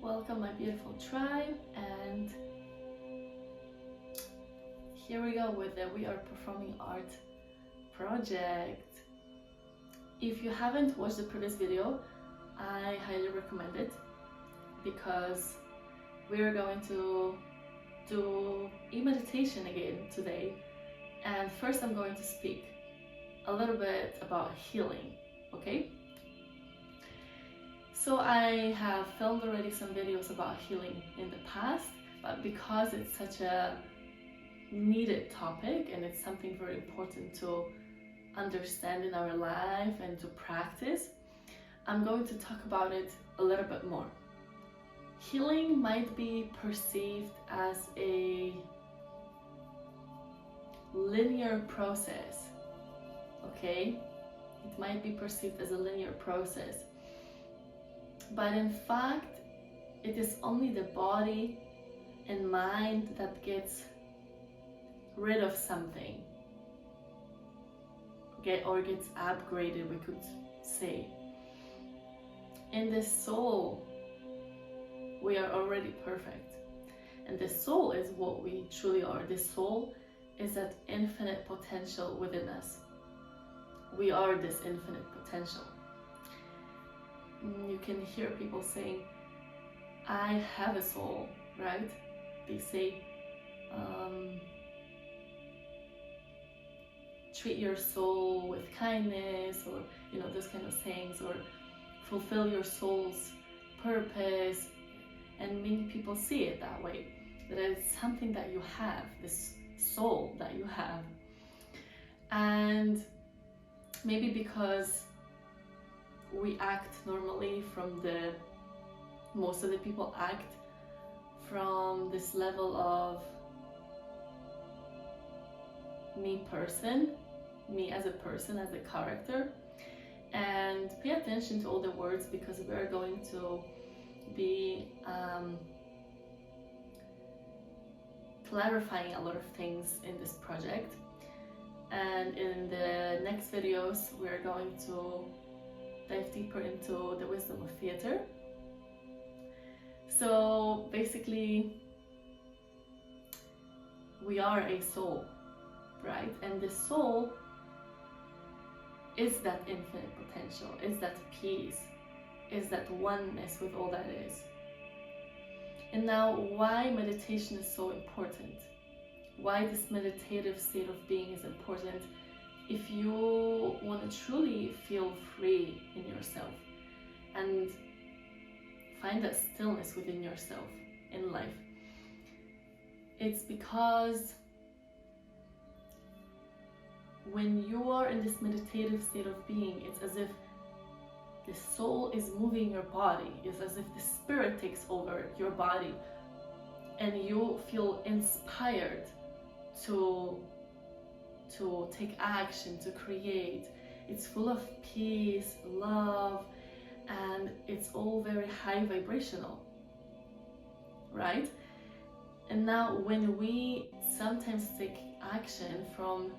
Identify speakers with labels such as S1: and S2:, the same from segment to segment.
S1: Welcome my beautiful tribe, and here we go with the We Are Performing Art project. If you haven't watched the previous video, I highly recommend it because we're going to do a meditation again today. And first I'm going to speak a little bit about healing, okay? So I have filmed already some videos about healing in the past, but because it's such a needed topic and it's something very important to understand in our life and to practice, I'm going to talk about it a little bit more. Healing might be perceived as a linear process, okay? It might be perceived as a linear process. But in fact, it is only the body and mind that gets rid of something, or gets upgraded, we could say. In the soul, we are already perfect. And the soul is what we truly are. The soul is that infinite potential within us. We are this infinite potential. You can hear people saying, I have a soul, right? They say, treat your soul with kindness, or those kind of sayings, or fulfill your soul's purpose. And many people see it that way, that it's something that you have, this soul that you have. And maybe because we act normally most of the people act from this level of me as a person, as a character. And pay attention to all the words, because we're going to be clarifying a lot of things in this project. And in the next videos, we're going to dive deeper into the wisdom of theater. So basically, we are a soul, right? And the soul is that infinite potential, is that peace, is that oneness with all that is. And now, why meditation is so important? Why this meditative state of being is important? If you want to truly feel free in yourself and find that stillness within yourself in life, it's because when you are in this meditative state of being, it's as if the soul is moving your body. It's as if the spirit takes over your body, and you feel inspired to take action, to create. It's full of peace, love, and it's all very high vibrational, right? And now when we sometimes take action from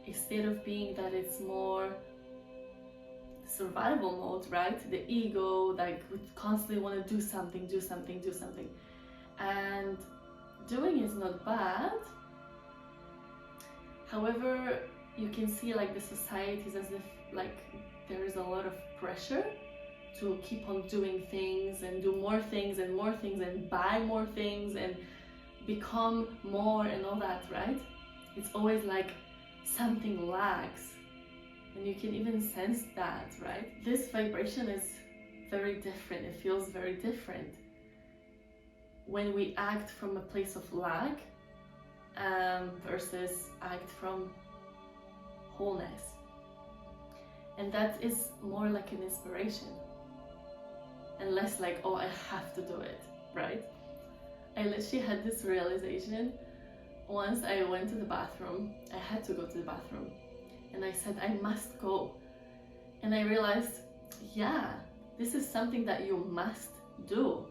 S1: a state of being that it's more survival mode, right? The ego, like, would constantly want to do something. And doing is not bad. However, you can see like the society is as if like there is a lot of pressure to keep on doing things and do more things and more things and buy more things and become more and all that, right? It's always like something lacks, and you can even sense that, right? This vibration is very different. It feels very different when we act from a place of lack versus act from wholeness. And that is more like an inspiration and less like, oh, I have to do it, right? I literally had this realization once. I went to the bathroom. I had to go to the bathroom, and I said, I must go. And I realized, yeah, this is something that you must do,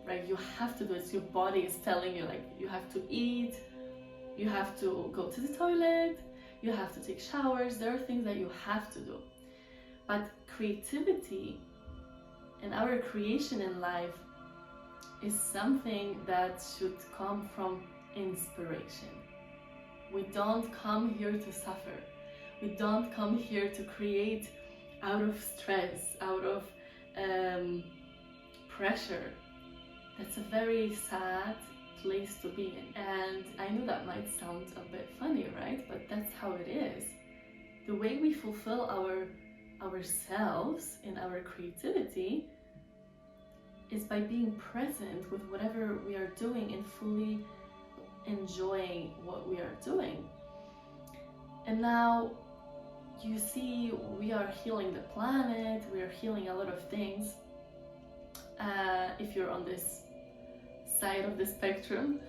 S1: right? You have to do it. Your body is telling you, like, you have to eat, you have to go to the toilet, you have to take showers. There are things that you have to do. But creativity And our creation in life is something that should come from inspiration. We don't come here to suffer. We don't come here to create out of stress, out of pressure. That's a very sad place to be in. And I know that might sound a bit funny, right? But that's how it is. The way we fulfill ourselves in our creativity is by being present with whatever we are doing and fully enjoying what we are doing. And now you see, we are healing the planet, we are healing a lot of things. If you're on this side of the spectrum,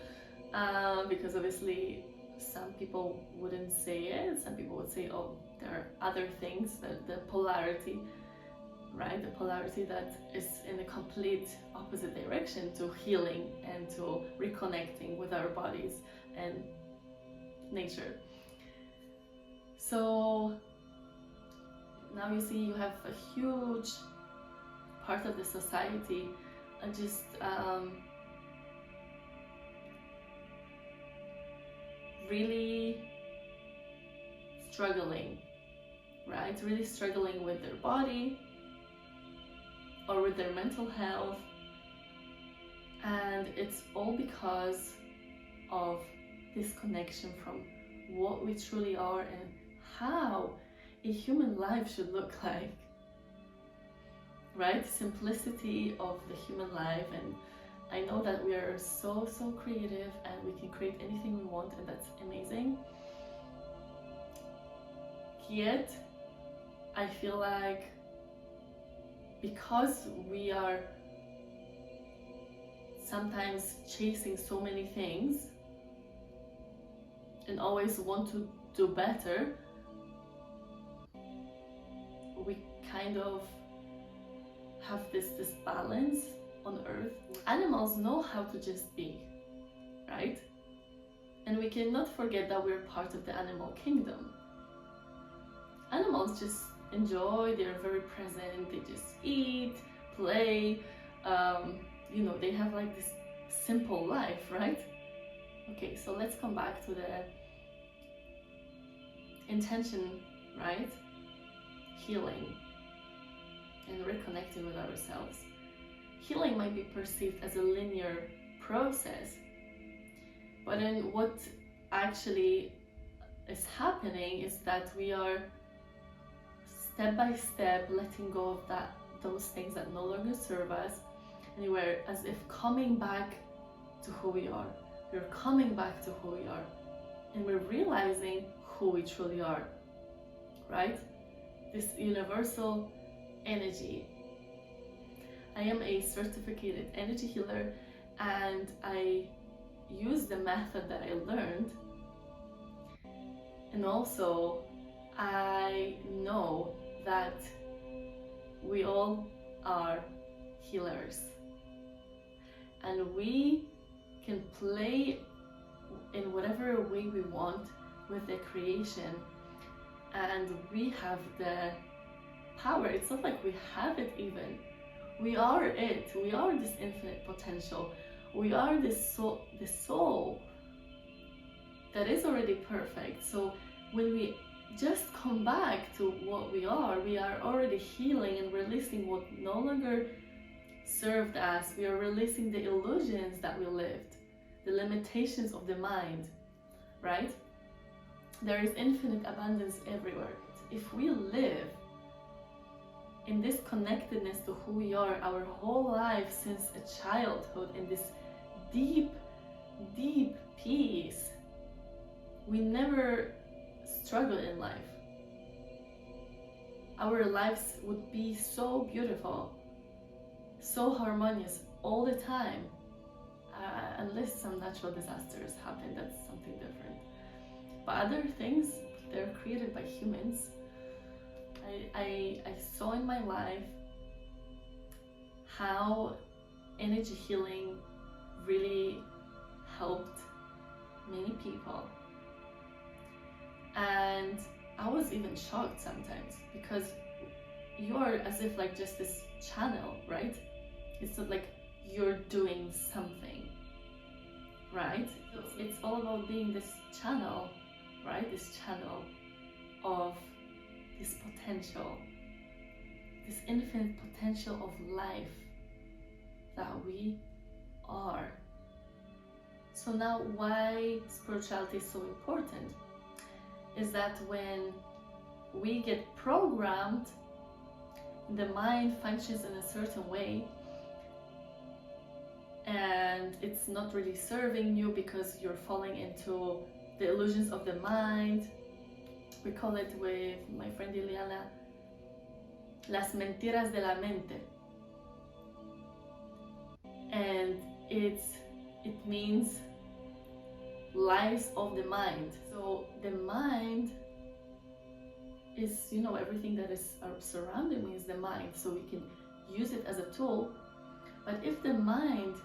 S1: because obviously some people wouldn't say it, some people would say, oh, there are other things, the polarity, right? The polarity that is in the complete opposite direction to healing and to reconnecting with our bodies and nature. So now you see, you have a huge part of the society just really struggling, right? Really struggling with their body or with their mental health. And it's all because of this connection from what we truly are and how a human life should look like, right? Simplicity of the human life. And I know that we are so creative and we can create anything we want, and that's amazing. Yet I feel like because we are sometimes chasing so many things and always want to do better, we kind of have this balance on earth. Animals know how to just be, right? And we cannot forget that we're part of the animal kingdom. Animals just enjoy, they're very present, they just eat, play, you know, they have like this simple life, right? Okay, so let's come back to the intention, right? Healing and reconnecting with ourselves. Healing might be perceived as a linear process, but then what actually is happening is that we are step by step letting go of those things that no longer serve us, and we're as if coming back to who we are. We're coming back to who we are, and we're realizing who we truly are, right? This universal energy. I am a certificated energy healer, and I use the method that I learned, and also I know that we all are healers, and we can play in whatever way we want with the creation, and we have the power. It's not like we have it even. We are it. We are this infinite potential. We are this soul that is already perfect. So when we just come back to what we are already healing and releasing what no longer served us. We are releasing the illusions that we lived, the limitations of the mind, right? There is infinite abundance everywhere. If we live in this connectedness to who we are our whole life since a childhood, in this deep peace, we never struggle in life. Our lives would be so beautiful, so harmonious all the time, unless some natural disasters happen. That's something different. But other things, they're created by humans. I saw in my life how energy healing really helped many people, and I was even shocked sometimes, because you are as if like just this channel, right? It's not like you're doing something, right? It's all about being this channel, right? This channel of this potential, this infinite potential of life that we are. So now why spirituality is so important is that when we get programmed, the mind functions in a certain way and it's not really serving you because you're falling into the illusions of the mind. We call it with my friend Ileana, las mentiras de la mente. And it means lies of the mind. So the mind is, you know, everything that is surrounding me is the mind, so we can use it as a tool. But if the mind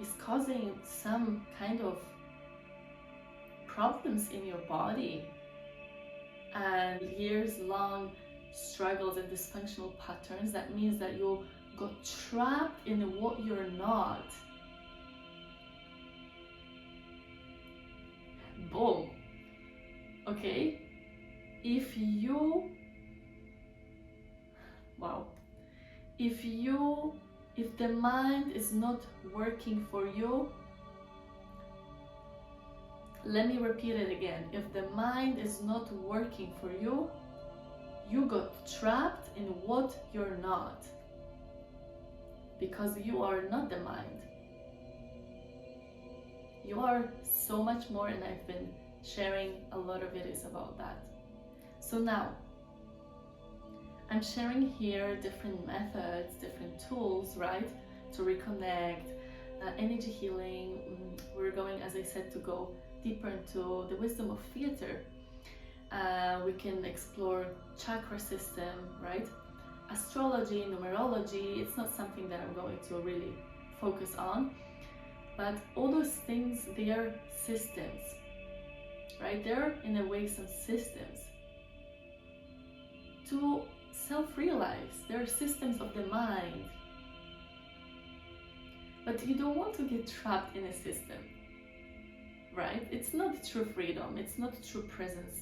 S1: is causing some kind of problems in your body and years-long struggles and dysfunctional patterns, that means that you got trapped in what you're not. Boom. Okay? If the mind is not working for you, let me repeat it again. If the mind is not working for you, you got trapped in what you're not, because you are not the mind. You are so much more, and I've been sharing a lot of videos about that. So now, I'm sharing here different methods, different tools, right, to reconnect, energy healing. We're going, as I said, to go deeper into the wisdom of theater. We can explore chakra system, right, astrology, numerology. It's not something that I'm going to really focus on, but all those things, they are systems, right? They're in a way some systems to self-realize. They're systems of the mind. But you don't want to get trapped in a system, right? It's not true freedom, it's not true presence.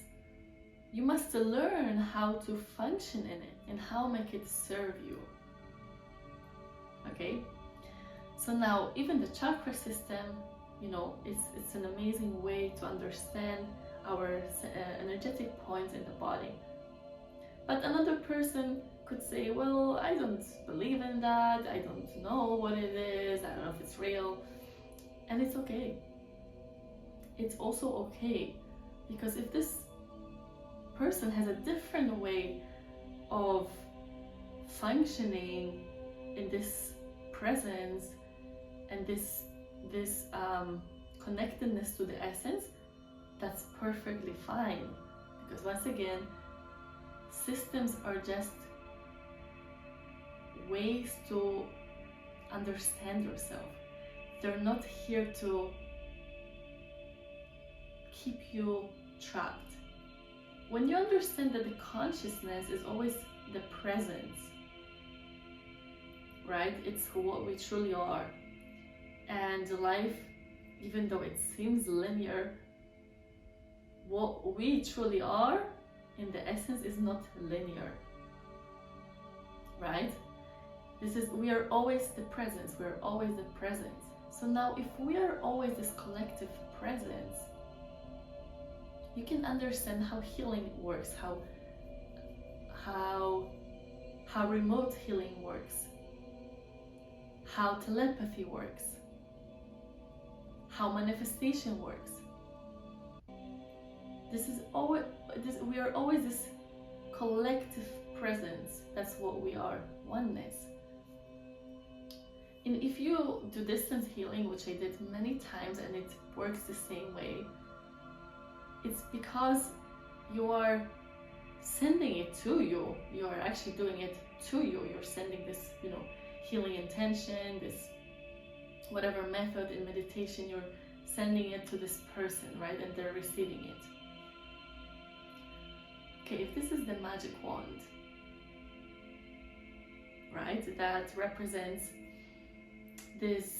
S1: You must learn how to function in it and how make it serve you. Okay? So now, even the chakra system, you know, it's an amazing way to understand our energetic points in the body. But another person could say, well, I don't believe in that, I don't know what it is, I don't know if it's real. And it's okay. It's also okay, because if this person has a different way of functioning in this presence and this connectedness to the essence, that's perfectly fine. Because once again, systems are just ways to understand yourself. They're not here to keep you trapped. When you understand that the consciousness is always the presence, right? It's what we truly are. And life, even though it seems linear, what we truly are in the essence is not linear, right? We are always the presence, we are always the presence. So now if we are always this collective presence, you can understand how healing works, how remote healing works, how telepathy works, how manifestation works. We are always this collective presence. That's what we are, oneness. And if you do distance healing, which I did many times, and it works the same way, it's because you are sending it to you. You are actually doing it to you. You're sending this, you know, healing intention, this whatever method in meditation, you're sending it to this person, right? And they're receiving it. Okay, if this is the magic wand, right? That represents this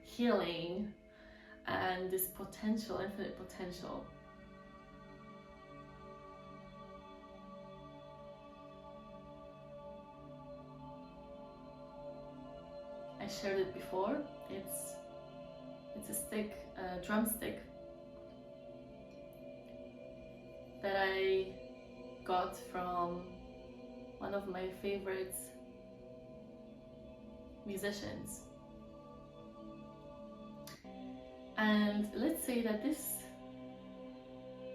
S1: healing and this potential, infinite potential. I shared it before. It's a stick, a drumstick that I got from one of my favorite musicians. And let's say that this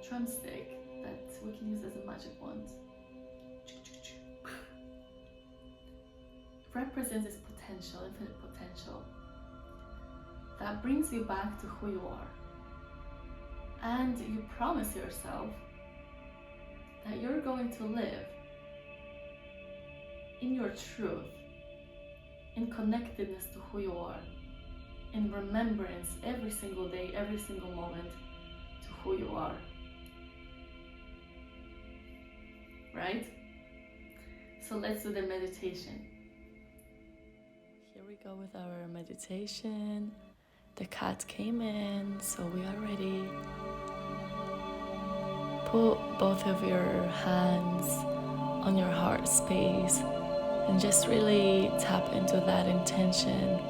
S1: drumstick that we can use as a magic wand represents this potential, infinite potential, that brings you back to who you are. And you promise yourself that you're going to live in your truth, in connectedness to who you are, in remembrance every single day, every single moment to who you are. Right? So let's do the meditation. Here we go with our meditation. The cat came in, so we are ready. Put both of your hands on your heart space and just really tap into that intention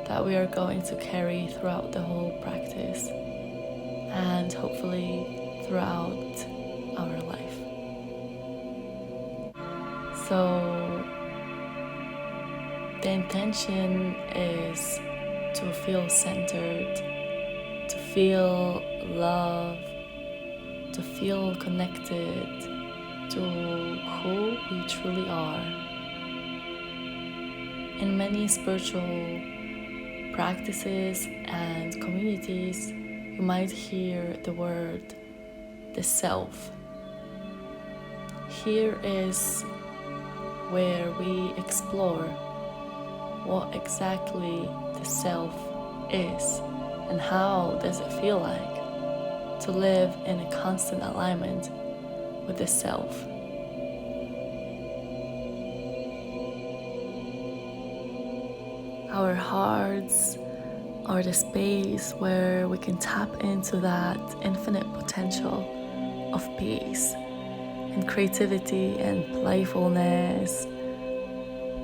S1: that we are going to carry throughout the whole practice and hopefully throughout our life. So the intention is to feel centered, to feel love, to feel connected to who we truly are. In many spiritual practices and communities, you might hear the word the self. Here is where we explore what exactly the self is and how does it feel like to live in a constant alignment with the self. Our hearts are the space where we can tap into that infinite potential of peace and creativity and playfulness.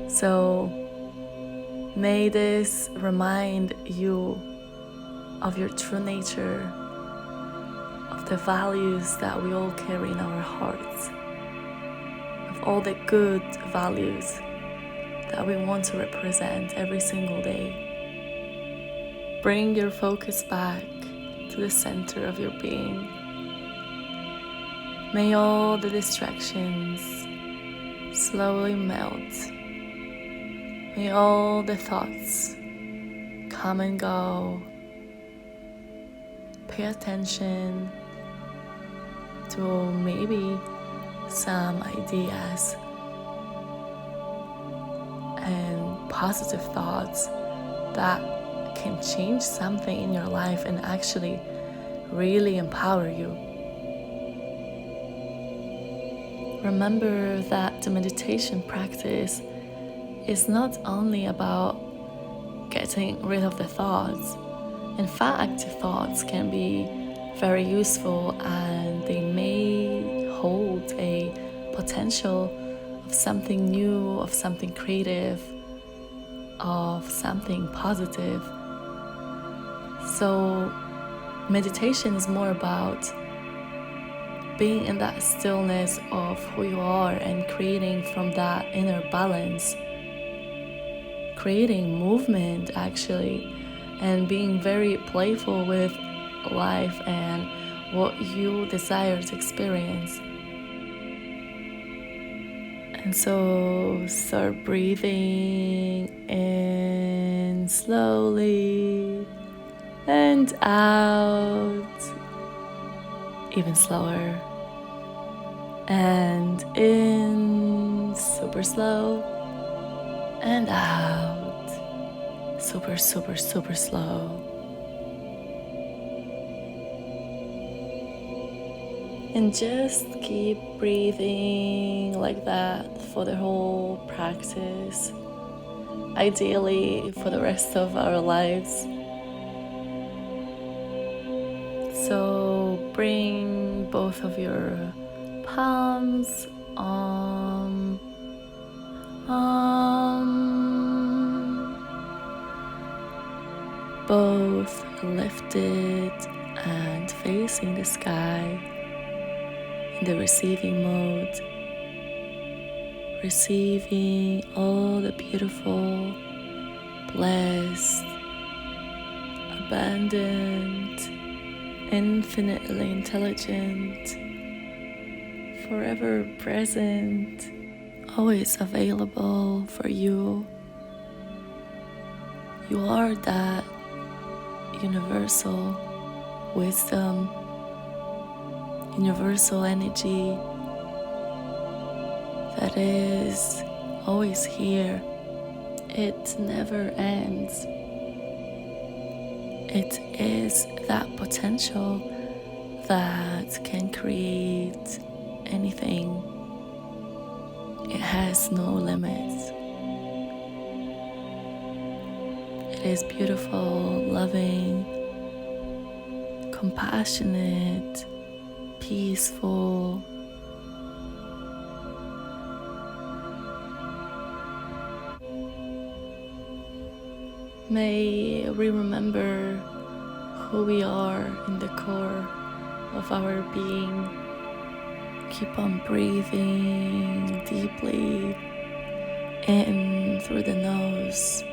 S1: So may this remind you of your true nature, of the values that we all carry in our hearts, of all the good values that we want to represent every single day. Bring your focus back to the center of your being. May all the distractions slowly melt. May all the thoughts come and go. Pay attention to maybe some ideas and positive thoughts that can change something in your life and actually really empower you. Remember that the meditation practice is not only about getting rid of the thoughts. In fact, thoughts can be very useful and they may hold a potential of something new, of something creative, of something positive. So meditation is more about being in that stillness of who you are and creating from that inner balance, creating movement actually, and being very playful with life and what you desire to experience. And so start breathing in slowly and out, even slower, and in super slow and out super slow. And just keep breathing like that for the whole practice, ideally for the rest of our lives. So bring both of your palms both lifted and facing the sky in the receiving mode, receiving all the beautiful, blessed, abundant, infinitely intelligent, forever present, always available for you. You are that universal wisdom, universal energy that is always here. It never ends. It is that potential that can create anything. It has no limits. It is beautiful, loving, compassionate, peaceful. May we remember who we are in the core of our being. Keep on breathing deeply in through the nose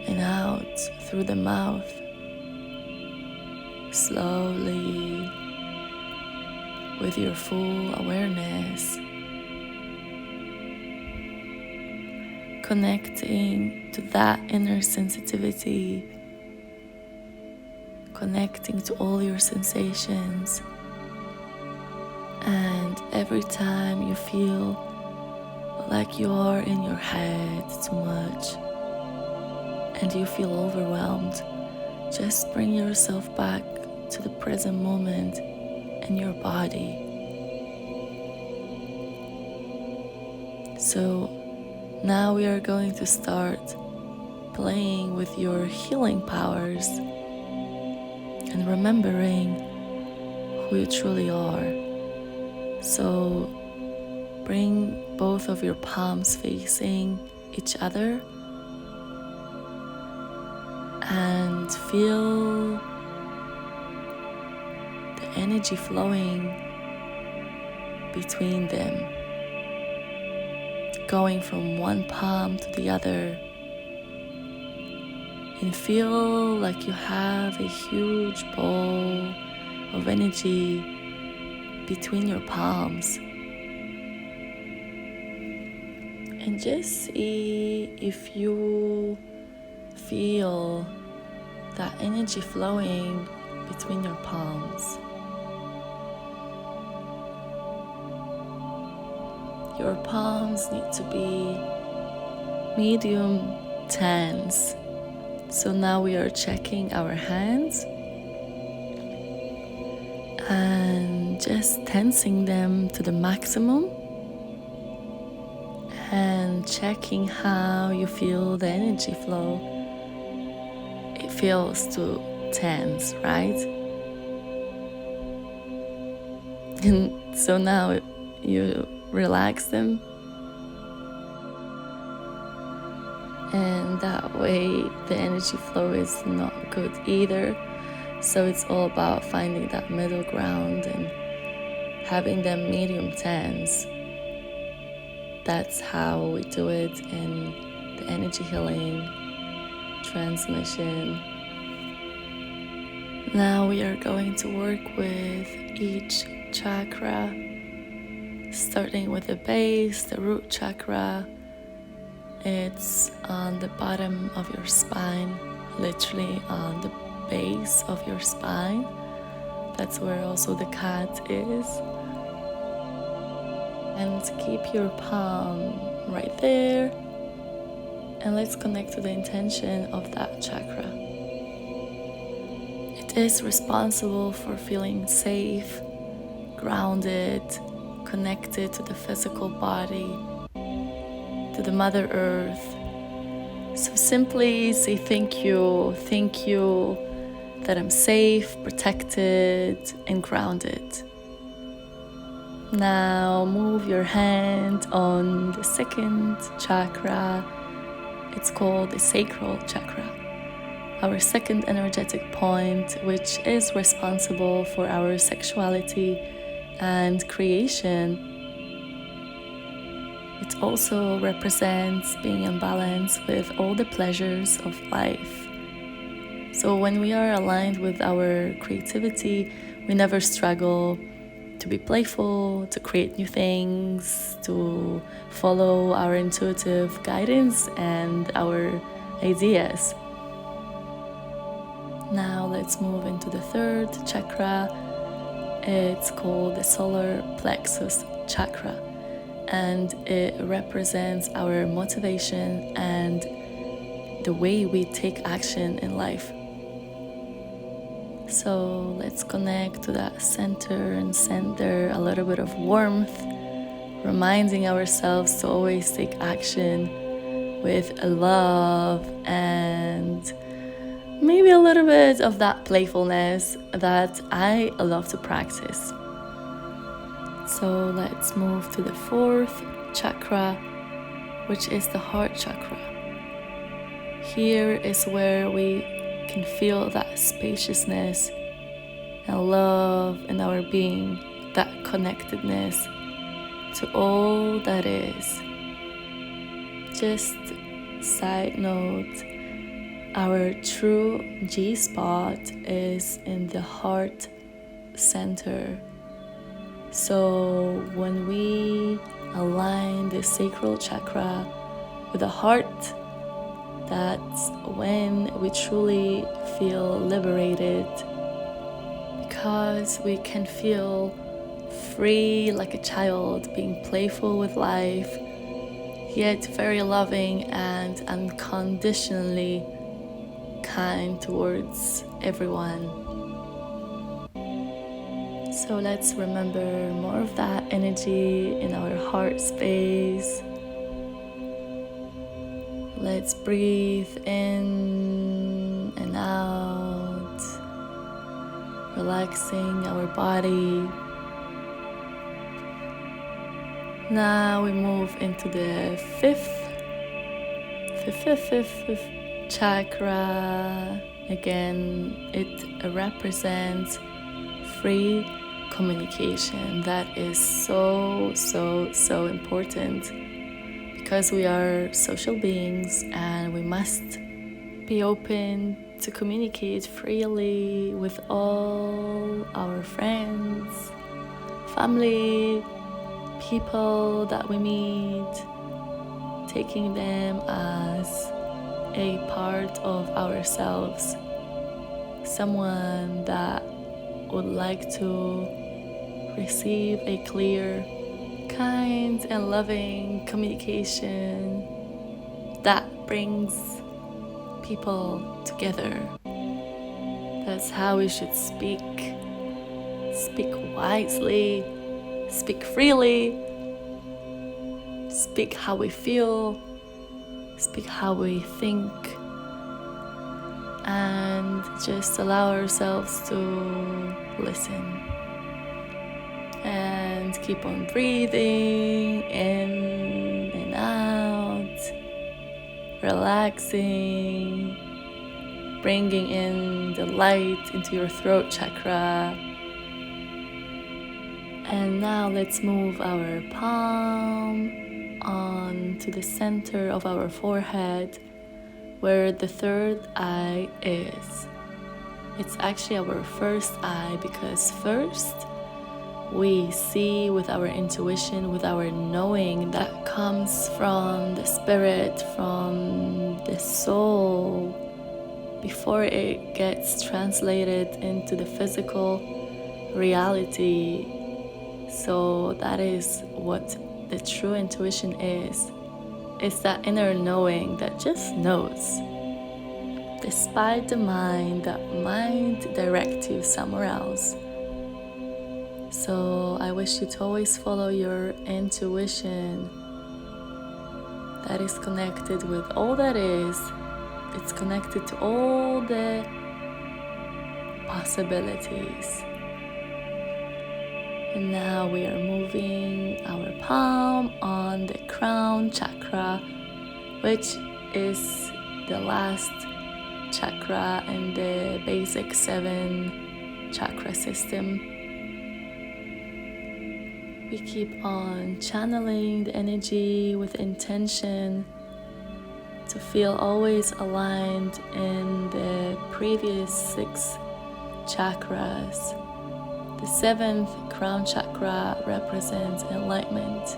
S1: and out through the mouth. Slowly, with your full awareness, connecting to that inner sensitivity, connecting to all your sensations. And every time you feel like you are in your head too much and you feel overwhelmed, just bring yourself back to the present moment and your body. So now we are going to start playing with your healing powers and remembering who you truly are. So bring both of your palms facing each other and feel the energy flowing between them, going from one palm to the other, and feel like you have a huge ball of energy between your palms. And just see if you feel that energy flowing between your palms. Your palms need to be medium tense. So now we are checking our hands and just tensing them to the maximum and checking how you feel the energy flow. It feels too tense, right? And so now you relax them, and that way the energy flow is not good either. So it's all about finding that middle ground and having them medium tense. That's how we do it in the energy healing transmission. Now we are going to work with each chakra, starting with the base, the root chakra. It's on the bottom of your spine, literally on the base of your spine. That's where also the cat is. And keep your palm right there. And let's connect to the intention of that chakra. It is responsible for feeling safe, grounded, connected to the physical body, to the Mother Earth. So simply say thank you that I'm safe, protected, and grounded. Now move your hand on the second chakra. It's called the sacral chakra, our second energetic point, which is responsible for our sexuality and creation. It also represents being in balance with all the pleasures of life. So when we are aligned with our creativity, we never struggle to be playful, to create new things, to follow our intuitive guidance and our ideas. Now let's move into the third chakra. It's called the solar plexus chakra, and it represents our motivation and the way we take action in life. So let's connect to that center and send there a little bit of warmth, reminding ourselves to always take action with love and maybe a little bit of that playfulness that I love to practice. So let's move to the fourth chakra, which is the heart chakra. Here is where we can feel that spaciousness and love in our being, that connectedness to all that is. Just side note, our true G-spot is in the heart center. So when we align the sacral chakra with the heart, that's when we truly feel liberated, because we can feel free like a child, being playful with life, yet very loving and unconditionally kind towards everyone. So let's remember more of that energy in our heart space. Let's breathe in and out, relaxing our body. Now we move into the fifth chakra. Again, it represents free communication. That is so important, because we are social beings and we must be open to communicate freely with all our friends, family, people that we meet, taking them as a part of ourselves, someone that would like to receive a clear, kind and loving communication that brings people together. That's how we should speak. Speak wisely, speak freely, speak how we feel, speak how we think, and just allow ourselves to listen. And keep on breathing in and out, relaxing, bringing in the light into your throat chakra. And now let's move our palm on to the center of our forehead, where the third eye is. It's actually our first eye, because first we see with our intuition, with our knowing that comes from the spirit, from the soul, before it gets translated into the physical reality. So that is what the true intuition is. It's that inner knowing that just knows, despite the mind that might direct you somewhere else. So I wish you to always follow your intuition that is connected with all that is. It's connected to all the possibilities. And now we are moving our palm on the crown chakra, which is the last chakra in the basic 7 chakra system. We keep on channeling the energy with intention to feel always aligned in the previous 6 chakras. The 7th crown chakra represents enlightenment.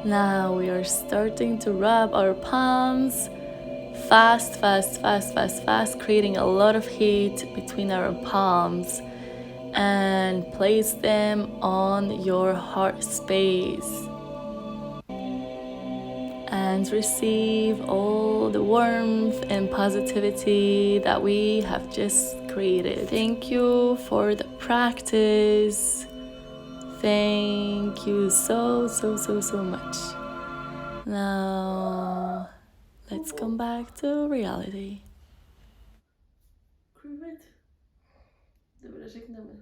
S1: Now we are starting to rub our palms fast, creating a lot of heat between our palms, and place them on your heart space and receive all the warmth and positivity that we have just created. Thank you for the practice. Thank you so much. Now let's come back to reality. Dobra, żegnamy.